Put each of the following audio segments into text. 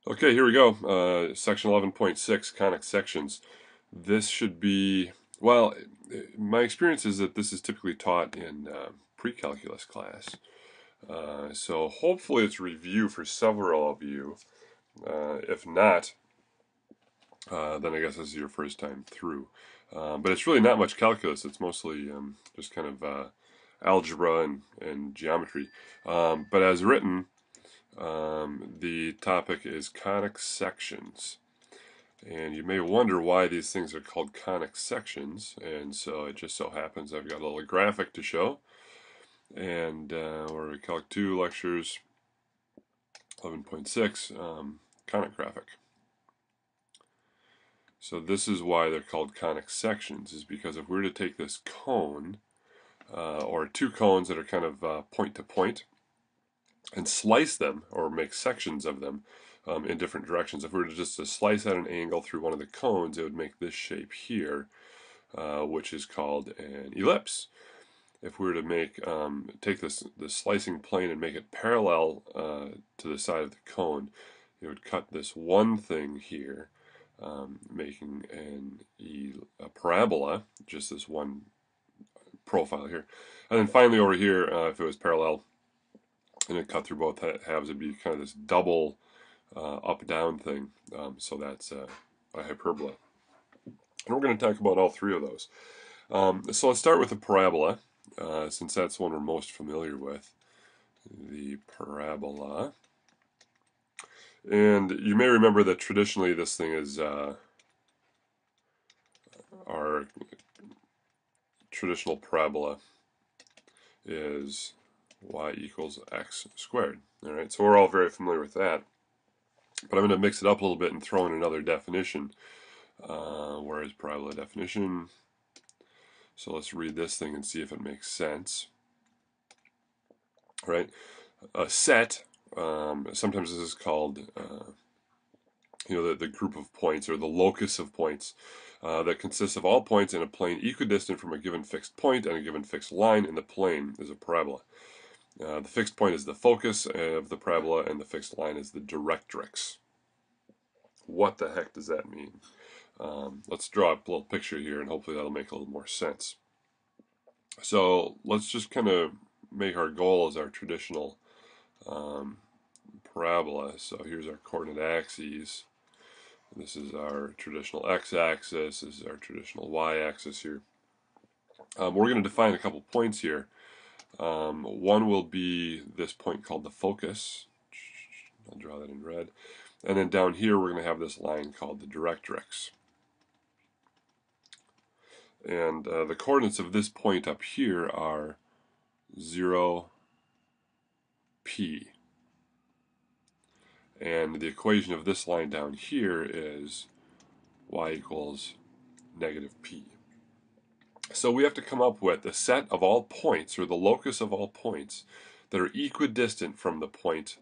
Okay, here we go. Section 11.6, conic sections. This should be, well, my experience is that this is typically taught in pre-calculus class. So hopefully it's review for several of you. If not, then I guess this is your first time through. But it's really not much calculus. It's mostly just kind of algebra and geometry. But as written, the topic is conic sections. And you may wonder why these things are called conic sections. And so it just so happens I've got a little graphic to show. And we're at Calc 2 lectures 11.6, conic graphic. So this is why they're called conic sections, is because if we were to take this cone, or two cones that are kind of point to point, and slice them, or make sections of them, in different directions. If we were to just slice at an angle through one of the cones, it would make this shape here, which is called an ellipse. If we were to make take this slicing plane and make it parallel to the side of the cone, it would cut this one thing here, making a parabola, just this one profile here. And then finally over here, if it was parallel and it cut through both halves, it'd be kind of this double up-down thing. So that's a hyperbola. And we're going to talk about all three of those. So let's start with the parabola, since that's the one we're most familiar with. The parabola. And you may remember that traditionally this thing is our traditional parabola is y equals x squared. All right, so we're all very familiar with that. But I'm going to mix it up a little bit and throw in another definition. Where is parabola definition? So let's read this thing and see if it makes sense. All right, a set. Sometimes this is called, the group of points or the locus of points that consists of all points in a plane equidistant from a given fixed point and a given fixed line in the plane is a parabola. The fixed point is the focus of the parabola, and the fixed line is the directrix. What the heck does that mean? Let's draw up a little picture here, and hopefully that'll make a little more sense. So let's just kind of make our goal as our traditional parabola. So here's our coordinate axes. This is our traditional x-axis. This is our traditional y-axis here. We're going to define a couple points here. One will be this point called the focus. I'll draw that in red. And then down here we're going to have this line called the directrix. And the coordinates of this point up here are 0, p. And the equation of this line down here is y equals negative p. So we have to come up with a set of all points, or the locus of all points, that are equidistant from the point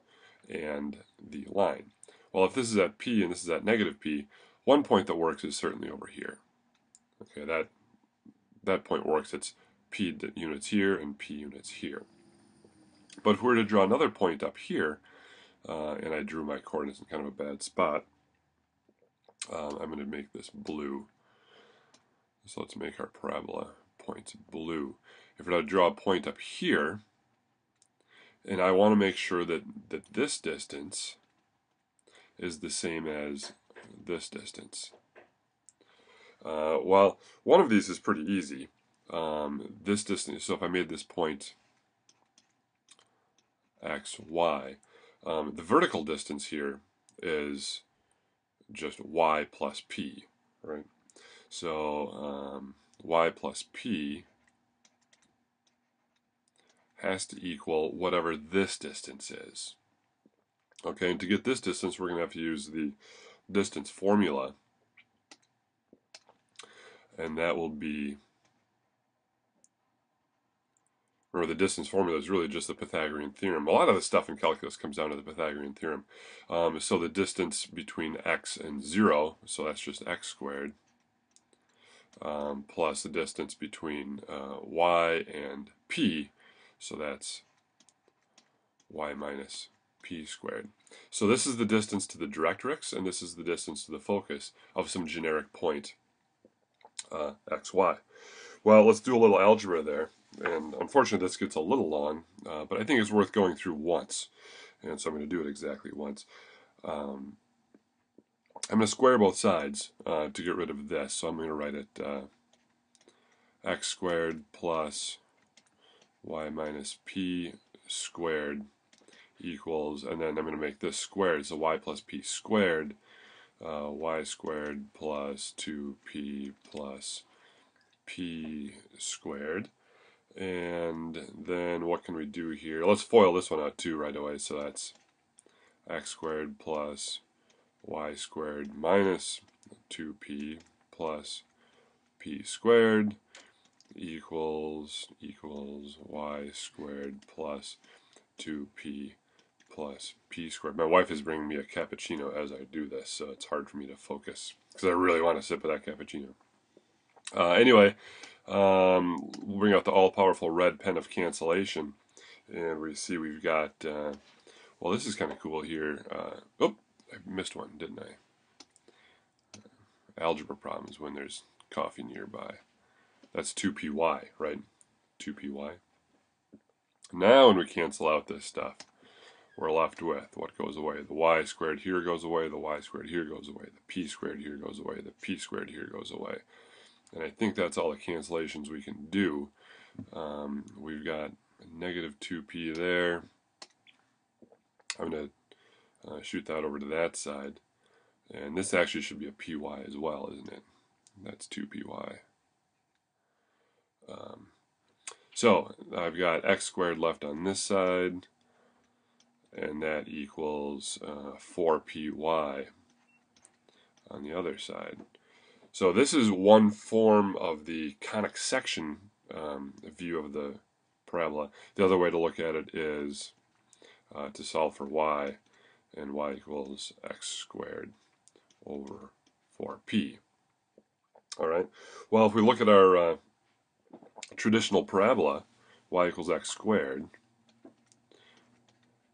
and the line. Well, if this is at p and this is at negative p, one point that works is certainly over here. Okay, that point works. It's p units here and p units here. But if we were to draw another point up here, and I drew my coordinates in kind of a bad spot, I'm going to make this blue. So let's make our parabola points blue. If we're going to draw a point up here, and I want to make sure that this distance is the same as this distance. Well, one of these is pretty easy. This distance, so if I made this point x, y, the vertical distance here is just y plus p, right? So y plus p has to equal whatever this distance is. Okay, and to get this distance, we're going to have to use the distance formula, and that will be, or the distance formula is really just the Pythagorean theorem. A lot of the stuff in calculus comes down to the Pythagorean theorem. So the distance between x and 0, so that's just x squared, plus the distance between y and p, so that's y minus p squared. So this is the distance to the directrix, and this is the distance to the focus of some generic point xy. Well, let's do a little algebra there. And unfortunately, this gets a little long, but I think it's worth going through once. And so I'm going to do it exactly once. I'm going to square both sides to get rid of this. So I'm going to write it x squared plus y minus p squared equals, and then I'm going to make this squared, so y plus p squared, y squared plus 2p plus p squared. And then what can we do here? Let's FOIL this one out too right away. So that's x squared plus y squared minus 2p plus p squared equals y squared plus 2p plus p squared. My wife is bringing me a cappuccino as I do this, so it's hard for me to focus because I really want to sip of that cappuccino. Anyway, we'll bring out the all-powerful red pen of cancellation, and we see we've got, well, this is kind of cool here. Oh, I missed one, didn't I? Algebra problems when there's coffee nearby. That's 2py, right? 2py. Now when we cancel out this stuff, we're left with what goes away. The y squared here goes away, the y squared here goes away, the p squared here goes away, the p squared here goes away. And I think that's all the cancellations we can do. We've got negative 2p there. I'm going to shoot that over to that side. And this actually should be a py as well, isn't it? That's 2py. So I've got x squared left on this side, and that equals 4py on the other side. So this is one form of the conic section view of the parabola. The other way to look at it is to solve for y, and y equals x squared over 4p. All right. Well, if we look at our traditional parabola, y equals x squared,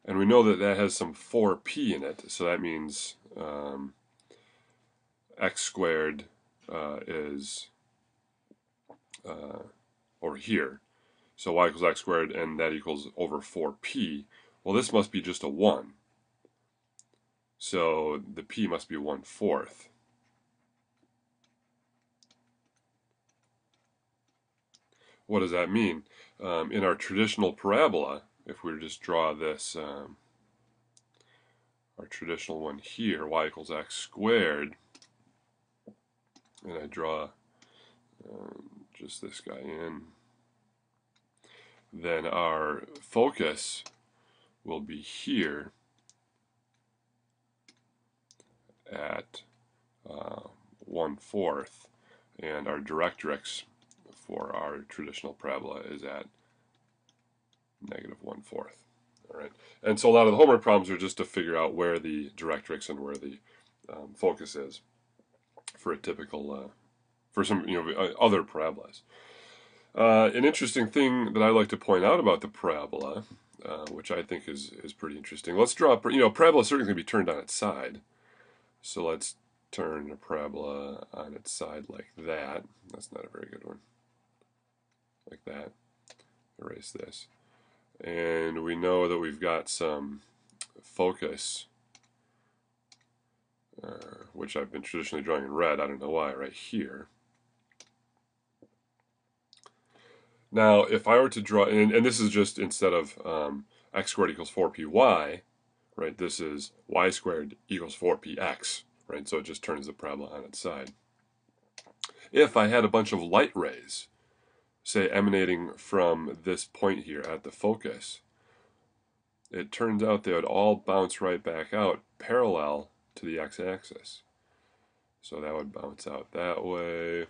and we know that that has some 4p in it, so that means x squared is over here. So y equals x squared, and that equals over 4p. Well, this must be just a 1. So the p must be 1/4. What does that mean? In our traditional parabola, if we were to just draw this, our traditional one here, y equals x squared, and I draw just this guy in, then our focus will be here at 1/4, and our directrix for our traditional parabola is at negative 1/4. All right, and so a lot of the homework problems are just to figure out where the directrix and where the focus is for a typical, for some other parabolas. An interesting thing that I like to point out about the parabola, which I think is pretty interesting. Let's draw, parabola is certainly going to be turned on its side. So let's turn a parabola on its side like that. That's not a very good one. Like that. Erase this. And we know that we've got some focus, which I've been traditionally drawing in red. I don't know why, right here. Now, if I were to draw, and this is just instead of x squared equals 4py, right, this is y squared equals 4px, right, so it just turns the parabola on its side. If I had a bunch of light rays, say emanating from this point here at the focus, it turns out they would all bounce right back out parallel to the x-axis. So that would bounce out that way,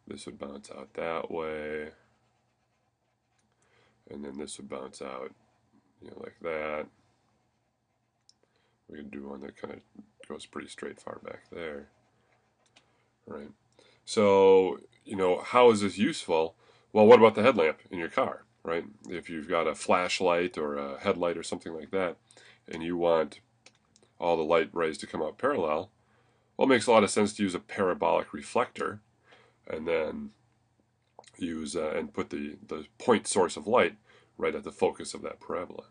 this would bounce out that way, and then this would bounce out, like that. We could do one that kind of goes pretty straight far back there, right? So, how is this useful? Well, what about the headlamp in your car, right? If you've got a flashlight or a headlight or something like that, and you want all the light rays to come out parallel, well, it makes a lot of sense to use a parabolic reflector and then use and put the point source of light right at the focus of that parabola.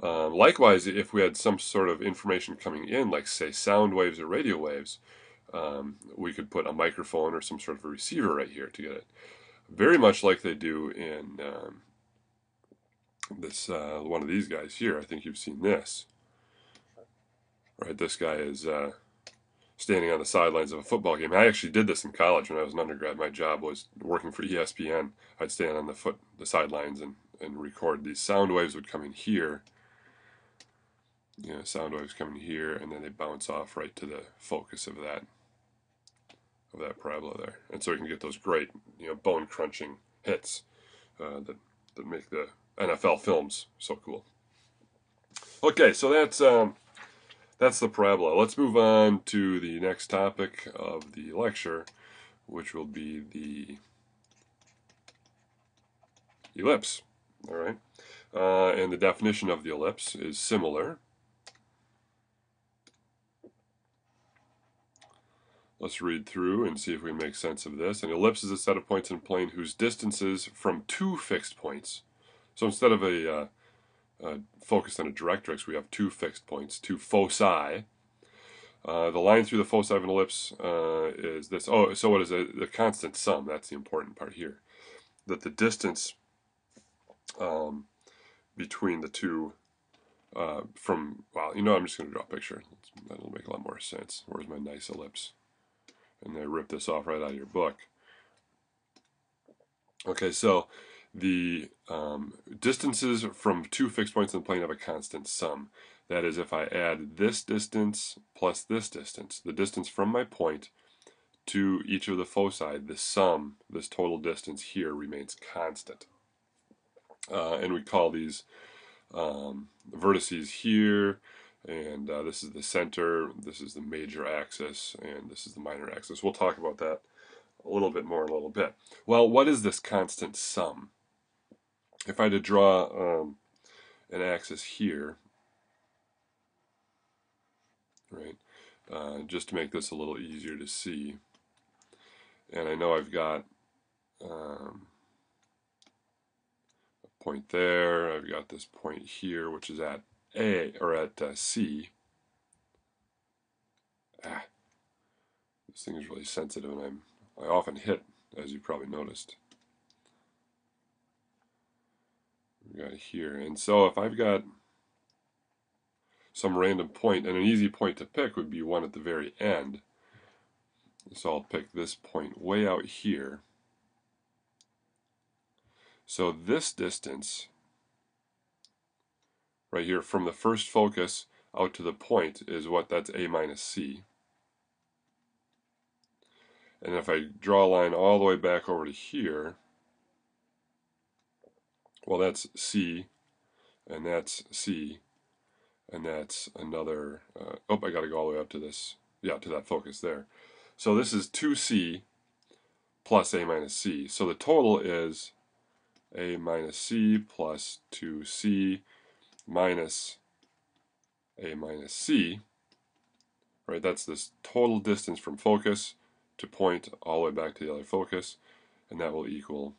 Likewise, if we had some sort of information coming in, like say sound waves or radio waves, we could put a microphone or some sort of a receiver right here to get it. Very much like they do in this one of these guys here. I think you've seen this. Right, this guy is standing on the sidelines of a football game. I actually did this in college when I was an undergrad. My job was working for ESPN. I'd stand on the sidelines and record. These sound waves would come in here. Sound waves come in here, and then they bounce off right to the focus of that parabola there. And so you can get those great, bone crunching hits that make the NFL films so cool. Okay, so that's the parabola. Let's move on to the next topic of the lecture, which will be the ellipse. All right, and the definition of the ellipse is similar. Let's read through and see if we can make sense of this. An ellipse is a set of points in a plane whose distances from two fixed points. So instead of a focused on a directrix, we have two fixed points, two foci. The line through the foci of an ellipse is this. Oh, so what is it? The constant sum. That's the important part here. That the distance between the two from, well, I'm just going to draw a picture. That'll make a lot more sense. Where's my nice ellipse? And I rip this off right out of your book. Okay, so the distances from two fixed points in the plane have a constant sum. That is, if I add this distance plus this distance, the distance from my point to each of the foci, the sum, this total distance here, remains constant. And we call these vertices here, and this is the center, this is the major axis, and this is the minor axis. We'll talk about that a little bit more in a little bit. Well, what is this constant sum? If I had to draw an axis here, right, just to make this a little easier to see, and I know I've got a point there, I've got this point here, which is at A, or at C. This thing is really sensitive, and I often hit, as you probably noticed. We got here, and so if I've got some random point, and an easy point to pick would be one at the very end. So I'll pick this point way out here. So this distance right here from the first focus out to the point is what? That's A minus C. And if I draw a line all the way back over to here, well, that's C, and that's C, and that's another, I got to go all the way up to this, to that focus there. So this is 2C plus A minus C. So the total is A minus C plus 2C minus A minus C. Right, that's this total distance from focus to point all the way back to the other focus, and that will equal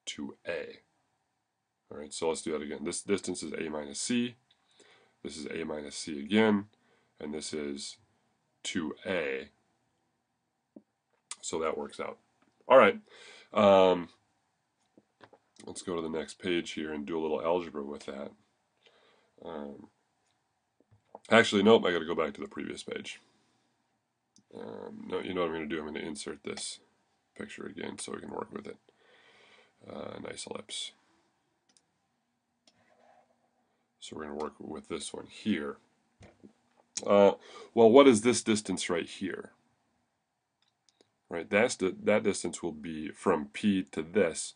2A. All right, so let's do that again. This distance is A minus C, this is A minus C again, and this is 2A. So that works out. All right, let's go to the next page here and do a little algebra with that. Actually, nope, I got to go back to the previous page. No, you know what I'm going to do? I'm going to insert this picture again so we can work with it. Nice ellipse. So we're going to work with this one here. Well, what is this distance right here? Right, that distance will be from P to this.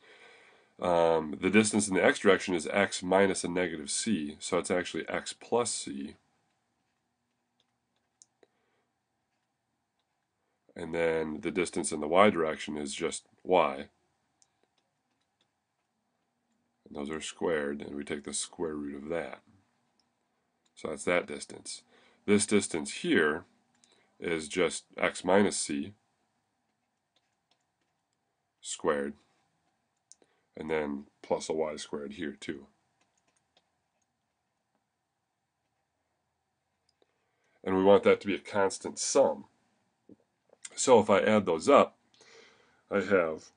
The distance in the x direction is x minus a negative c, so it's actually x plus c. And then the distance in the y direction is just y. Those are squared, and we take the square root of that. So that's that distance. This distance here is just x minus c squared, and then plus a y squared here too. And we want that to be a constant sum. So if I add those up, I have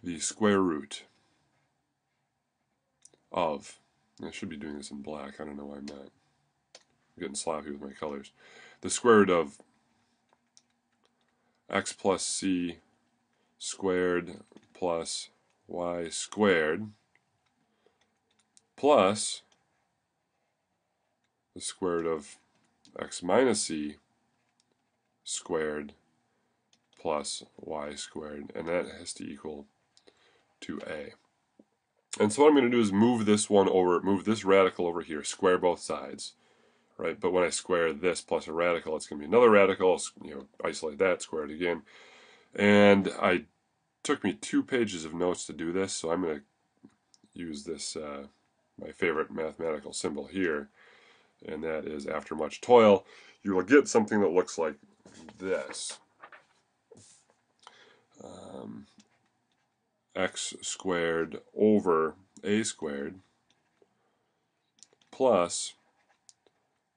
the square root of, I should be doing this in black, I don't know why I'm not. I'm getting sloppy with my colors. The square root of x plus c squared plus y squared plus the square root of x minus c squared plus y squared, and that has to equal 2a. And so what I'm going to do is move this one over, move this radical over here, square both sides, right? But when I square this plus a radical, it's going to be another radical. Isolate that, square it again. And it took me 2 pages of notes to do this, so I'm going to use this, my favorite mathematical symbol here, and that is after much toil, you will get something that looks like this. X squared over a squared plus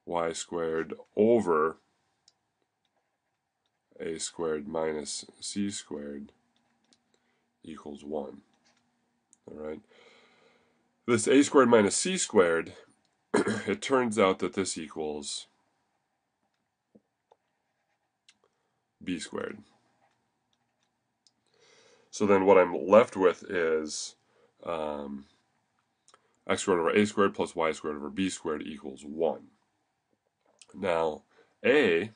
y squared over a squared minus c squared equals 1. Alright? This a squared minus c squared, it turns out that this equals b squared. So then what I'm left with is x squared over a squared plus y squared over b squared equals 1. Now, a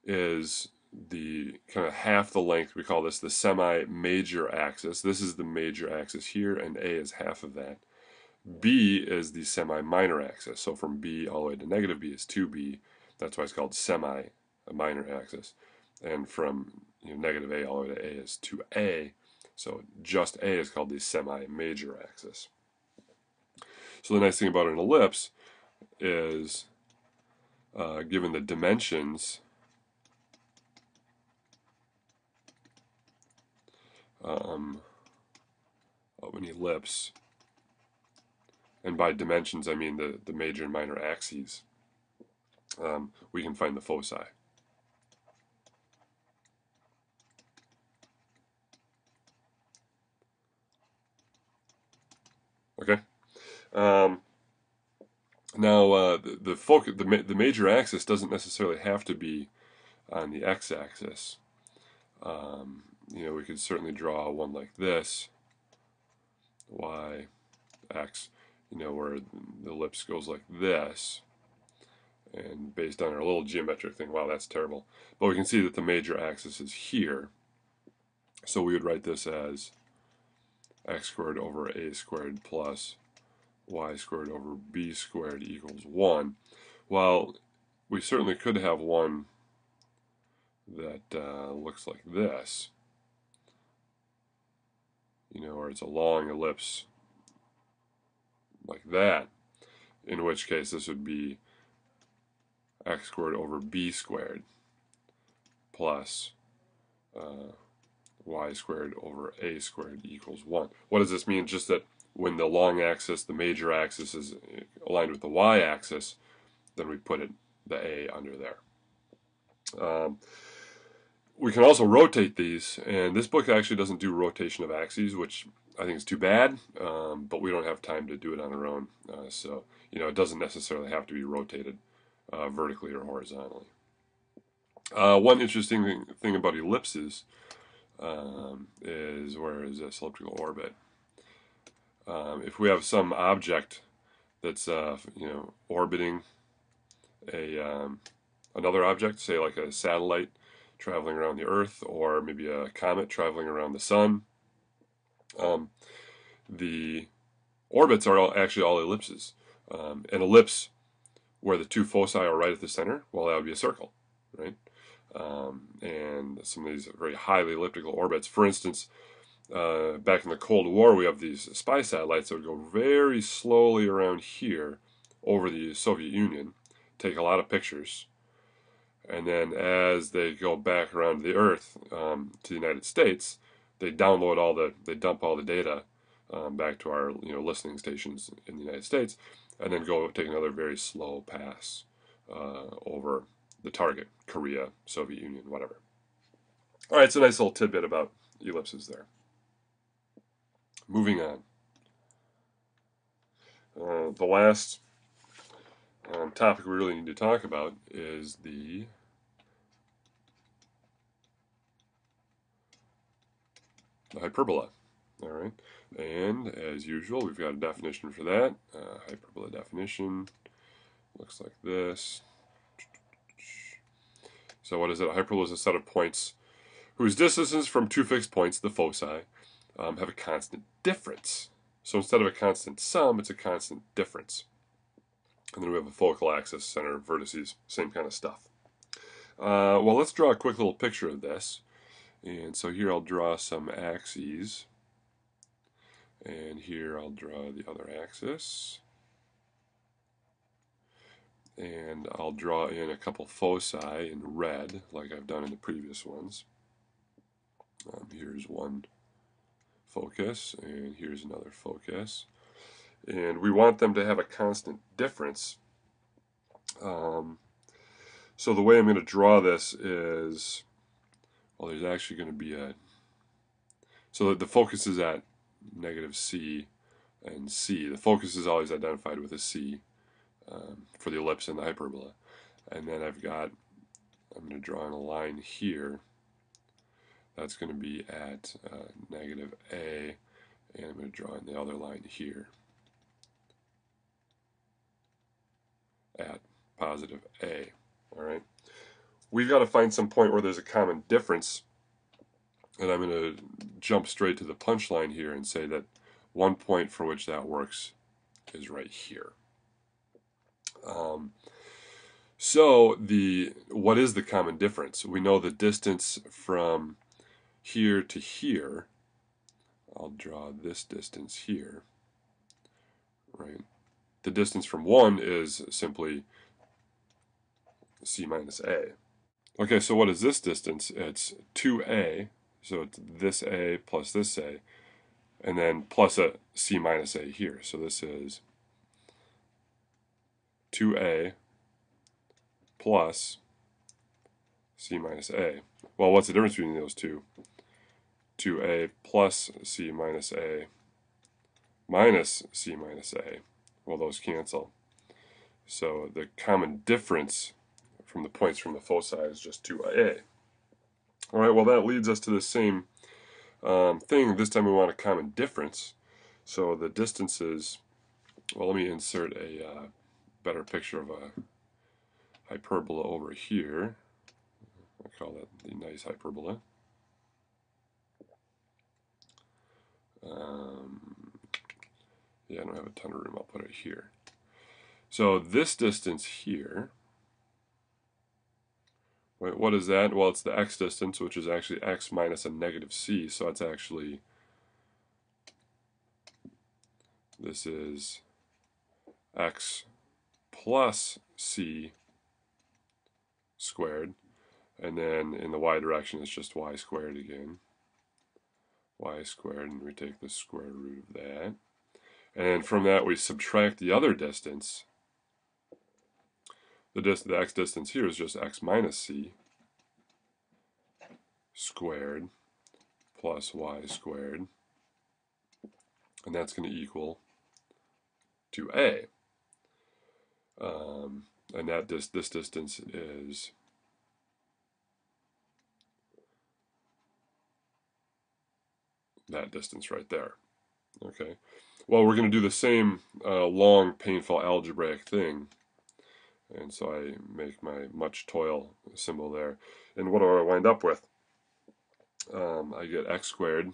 is the kind of half the length. We call this the semi-major axis. This is the major axis here, and a is half of that. B is the semi-minor axis. So from b all the way to negative b is 2b. That's why it's called semi-minor axis. And from negative a all the way to a is 2a. So just a is called the semi-major axis. So the nice thing about an ellipse is, given the dimensions of an ellipse, and by dimensions I mean the major and minor axes, we can find the foci. Okay. Now the major axis doesn't necessarily have to be on the x-axis. We could certainly draw one like this, y, x, where the ellipse goes like this, and based on our little geometric thing, wow, that's terrible. But we can see that the major axis is here, so we would write this as x squared over a squared plus y squared over b squared equals 1. Well, we certainly could have one that looks like this, where it's a long ellipse like that, in which case this would be x squared over b squared plus y squared over a squared equals 1. What does this mean? Just that when the long axis, the major axis, is aligned with the y-axis, then we put the a under there. We can also rotate these, and this book actually doesn't do rotation of axes, which I think is too bad, but we don't have time to do it on our own. So it doesn't necessarily have to be rotated vertically or horizontally. One interesting thing about ellipses is, where is this elliptical orbit? If we have some object that's orbiting another object, say like a satellite traveling around the Earth, or maybe a comet traveling around the Sun, the orbits are actually all ellipses. An ellipse where the two foci are right at the center, well, that would be a circle, right? And some of these very highly elliptical orbits, for instance, back in the Cold War, we have these spy satellites that would go very slowly around here over the Soviet Union, take a lot of pictures, and then as they go back around the Earth to the United States, they dump all the data back to our listening stations in the United States, and then go take another very slow pass over the target, Korea, Soviet Union, whatever. All right, it's a nice little tidbit about ellipses there. Moving on. The last topic we really need to talk about is the hyperbola. All right, and as usual, we've got a definition for that. Hyperbola definition looks like this. So what is it? A hyperbola is a set of points whose distances from two fixed points, the foci, have a constant difference. So instead of a constant sum, it's a constant difference. And then we have a focal axis, center, vertices, same kind of stuff. Well, let's draw a quick little picture of this. And so here I'll draw some axes. And here I'll draw the other axis. And I'll draw in a couple foci in red, like I've done in the previous ones. Here's one focus, and here's another focus. And we want them to have a constant difference. So the way I'm going to draw this is, well, there's actually going to be so the focus is at negative C and C. The focus is always identified with a C for the ellipse and the hyperbola. And then I'm going to draw in a line here. That's going to be at negative A, and I'm going to draw in the other line here at positive A. All right. We've got to find some point where there's a common difference, and I'm going to jump straight to the punchline here and say that one point for which that works is right here. So what is the common difference? We know the distance from here to here. I'll draw this distance here, right? The distance from 1 is simply C minus A. Okay, so what is this distance? It's 2A, so it's this A plus this A, and then plus a C minus A here. So this is 2A plus C minus A. Well, what's the difference between those two? 2A plus C minus A minus C minus A. Well, those cancel. So the common difference from the points from the foci is just 2A. All right, well, that leads us to the same thing. This time we want a common difference. So the distances, well, let me insert a better picture of a hyperbola over here. I'll call that the nice hyperbola. Yeah, I don't have a ton of room. I'll put it here. So this distance here, wait, what is that? Well, it's the x distance, which is actually x minus a negative c. So it's actually, this is x plus c squared. And then in the y direction, it's just y squared again. Y squared, and we take the square root of that. And from that, we subtract the other distance. The x distance here is just x minus c squared plus y squared. And that's going to equal 2a. And that this distance is that distance right there. Okay. Well, we're going to do the same long, painful algebraic thing. And so I make my much toil symbol there. And what do I wind up with? I get x squared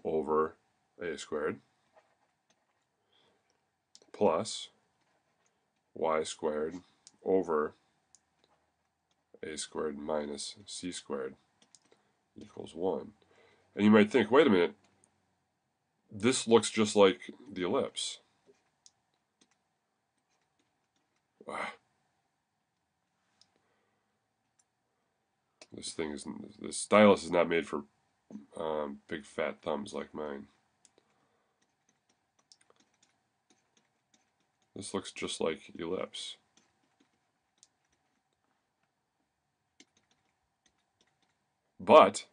over a squared plus y squared over a squared minus c squared equals 1. And you might think, wait a minute, this looks just like the ellipse. Ah, this stylus is not made for big fat thumbs like mine. This looks just like ellipse. But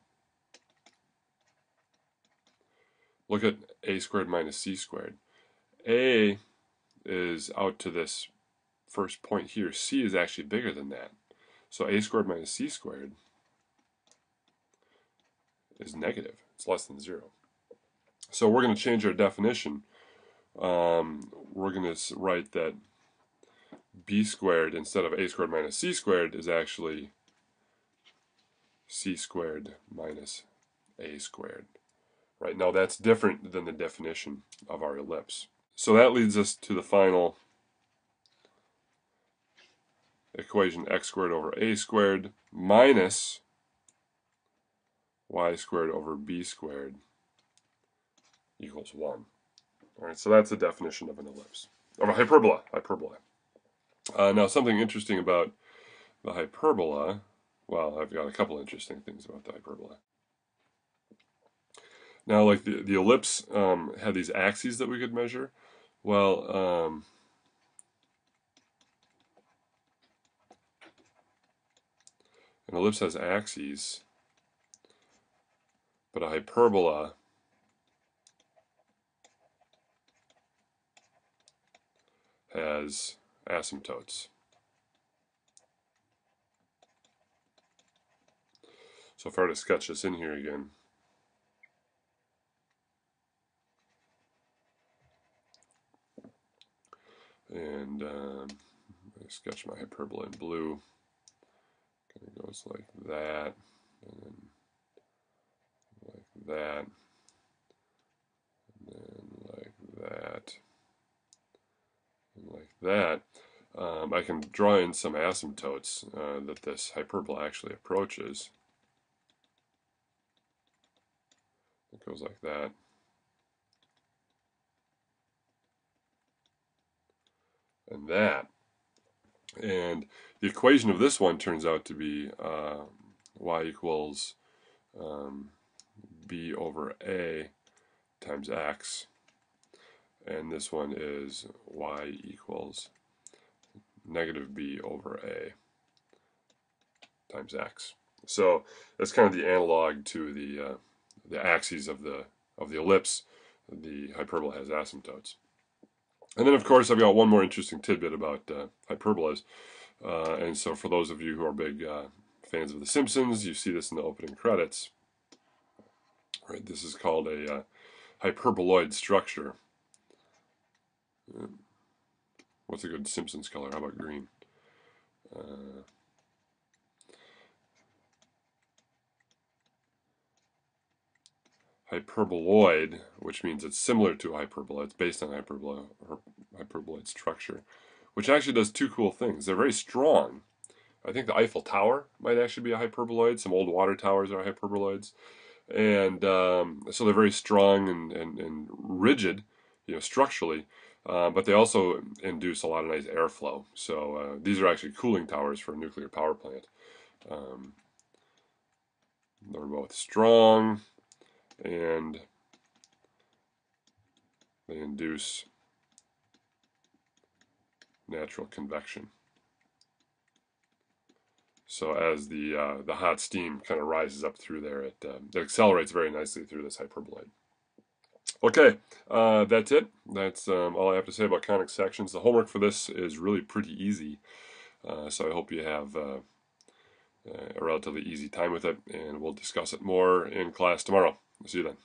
look at a squared minus c squared. A is out to this first point here. C is actually bigger than that. So a squared minus c squared is negative. It's less than 0. So we're going to change our definition. We're going to write that b squared instead of a squared minus c squared is actually c squared minus a squared. Right, now that's different than the definition of our ellipse. So that leads us to the final equation, x squared over a squared minus y squared over b squared equals 1. All right, so that's the definition of an ellipse, of a hyperbola. Now something interesting about the hyperbola, well, I've got a couple interesting things about the hyperbola. Now, like the ellipse had these axes that we could measure. Well, an ellipse has axes, but a hyperbola has asymptotes. So if I were to sketch this in here again, and I sketch my hyperbola in blue, kind of goes like that, and then like that, and then like that, and like that. I can draw in some asymptotes that this hyperbola actually approaches. It goes like that. And that. And the equation of this one turns out to be y equals b over a times x. And this one is y equals negative b over a times x. So that's kind of the analog to the axes of the ellipse. The hyperbola has asymptotes. And then, of course, I've got one more interesting tidbit about hyperbolas. And so for those of you who are big fans of The Simpsons, you see this in the opening credits. Right, this is called a hyperboloid structure. What's a good Simpsons color? How about green? Hyperboloid, which means it's similar to a hyperbola. It's based on hyperbola or hyperboloid structure, which actually does two cool things. They're very strong. I think the Eiffel Tower might actually be a hyperboloid. Some old water towers are hyperboloids. And so they're very strong and rigid, structurally, but they also induce a lot of nice airflow. So these are actually cooling towers for a nuclear power plant. They're both strong, and they induce natural convection. So as the hot steam kind of rises up through there, it accelerates very nicely through this hyperboloid. Okay, that's it. That's all I have to say about conic sections. The homework for this is really pretty easy, so I hope you have a relatively easy time with it, and we'll discuss it more in class tomorrow. See you then.